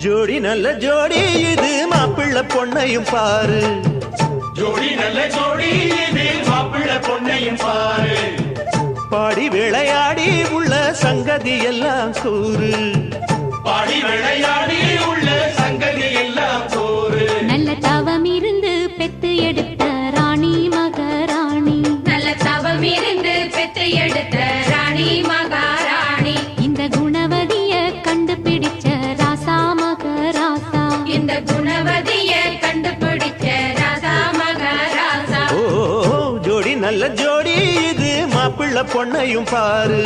ஜோடி நல்ல ஜோடி இது மாப்பிள்ள பொண்ணையும் பாரு ஜோடி நல்ல ஜோடி இது மாப்பிள்ள பொண்ணையும் பாரு பாடி விளையாடி உள்ள சங்கதி எல்லாம் கூறு பாடி விளையாடி உள்ள சங்கதி எல்லாம் கூறு நல்ல தவம் இருந்து பெத்து எடுத்த ராணி மகாராணி நல்ல தவம் இருந்து பெத்து எடுத்த ராணி மகாராணி இந்த குணவதிய கண்டுபிடிச்ச ராசா மகராசா இந்த குணவதிய கண்டுபிடிச்ச ராசா மகாராசா ஓ ஜோடி நல்ல ஜோடி இது மாப்பிள்ள பொண்ணையும் பாரு